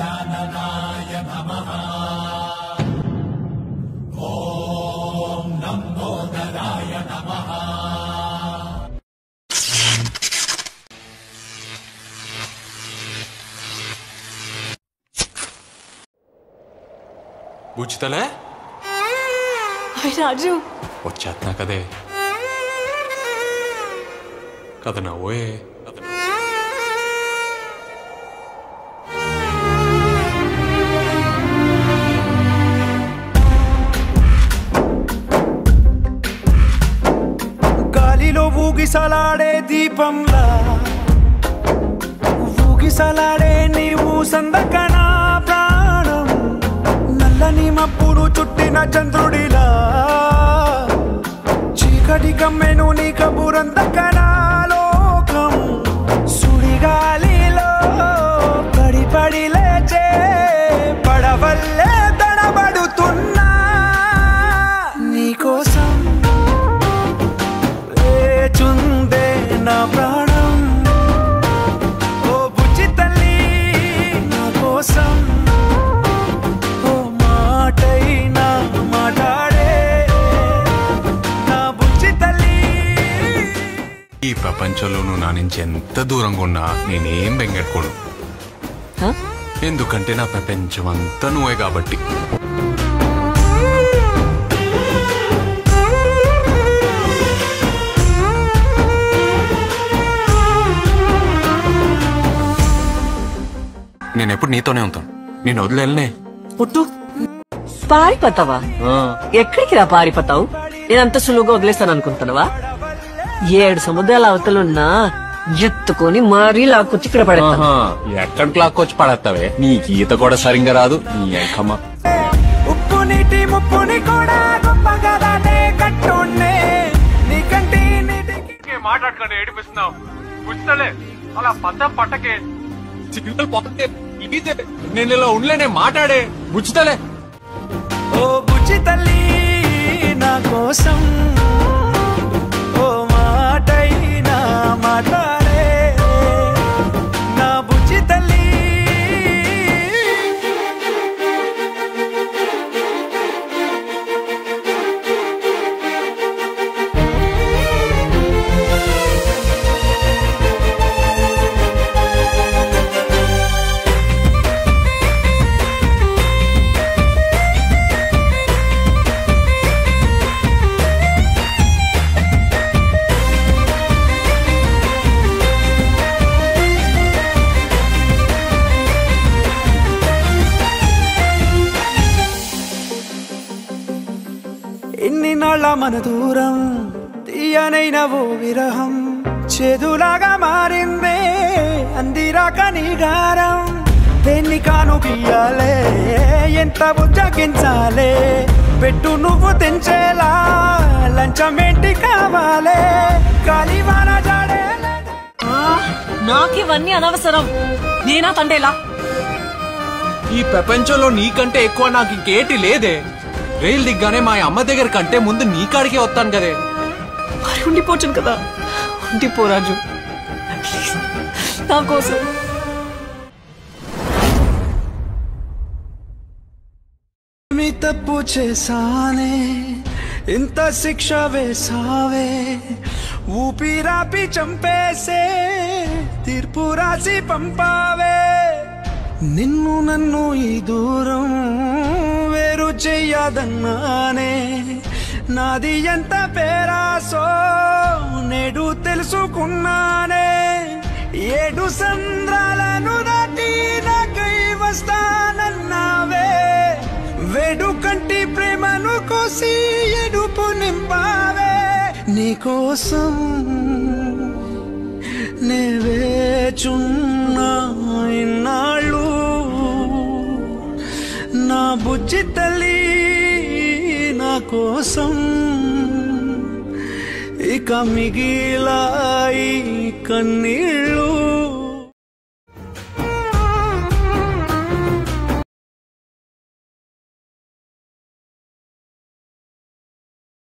गजाननाय नमः। ॐ लम्बोदराय नमः। బుచ్చితలే రాజు వచ్చేస్తున్నా కదే కథ నవ్వే గాలిలో ఊగిసలాడే దీపంలా ఊగిసలాడే నీవు సందకనా ప్రాణం నల్లని మబ్బులు చుట్టిన చంద్రుడిలా చీకటి కమ్మెను నీ కబురందకనా లోకం సుడిగాలిలో పడి లేచే పడవల్లే తడబడుతున్నా నీకోసం వేచుందే నా ప్రాణం ఓ బుజ్జి తల్లి నా కోసం ఓ మాటైనా మాట్లాడే నా బుజ్జి తల్లి. ఈ ప్రపంచంలో నువ్వు నా నుంచి ఎంత దూరంగా ఉన్నా నేనేం బెంగెట్టుకోను, ఎందుకంటే నా ప్రపంచం అంతా నువ్వే కాబట్టి. నేనెప్పుడు నీతోనే ఉంటాను, నేను వదిలేనే. పుట్టు పారిపోతావా? ఎక్కడికి రా పారిపోతావు? నేనంత సులువుగా వదిలేస్తాను అనుకుంటున్నావా? 7 సముద్రాల అవతలున్నా ఎత్తుకొని మరీ లాక్కొచ్చి ఇక్కడ పడతా. ఎక్కడికి లాక్కొచ్చి పడతావే? నీకు ఈత కూడా సరిగ్గా రాదు. నీ ఐకమ్మ ఉప్పు నీటి ముప్పుని కూడా గొప్పగా దాటే కట్టునే నీకంటి నీటికి మాట్లాడుకొని ఏడిపిస్తున్నావు. బుచ్చితలే అలా పట్టకే సిగ్నల్ పోతే ఇదే నేను ఇలా ఉండలేనే మాట్లాడే. బుచ్చితలే ఓ బుజ్జి తల్లి నా కోసం ఓ మాటైనా మాట్లాడే నా బుజ్జి తల్లి. ఎన్ని నాళ్ళ మన దూరం తీయనైన ఓ విరహం చేదులాగా మారిందే అందిరాక నీ గారం. దేన్ని కాను గీయాలే ఎంత బుజ్జగించాలే పెట్టు నువ్వు తెంచేలా లంచమేంటి కావాలే కాలివాన జాడే. నాకివన్నీ అనవసరం. నేనా తండేలా? ఈ ప్రపంచంలో నీకంటే ఎక్కువ నాకు ఇంకేటి లేదే. రైలు దిగ్గానే మా అమ్మ దగ్గర కంటే ముందు నీ కాడికే వస్తాను కదే. మరి ఉండిపోవచ్చు కదా. ఉండిపో రాజు నా కోసం. మీ తప్పు చేసానే ఇంత శిక్ష వేసావే ఊపిరాపి చంపేసే తీర్పు రాసి పంపావే. నిన్ను నన్ను ఈ దూరం వేరు చెయ్యదన్నానే నాది ఎంత పేరాసో నేడు తెలుసుకున్నానే. 7 సంద్రాలను దాటి నాకై వస్తానన్నావే వేడు కంటి ప్రేమను కోసి ఎడుపు నింపావే. నీకోసం నే వేచున్నా ఇన్నాళ్ళు నా బుజ్జి తల్లి నా కోసం. ఇక మిగిలాయి కన్నీళ్ళు.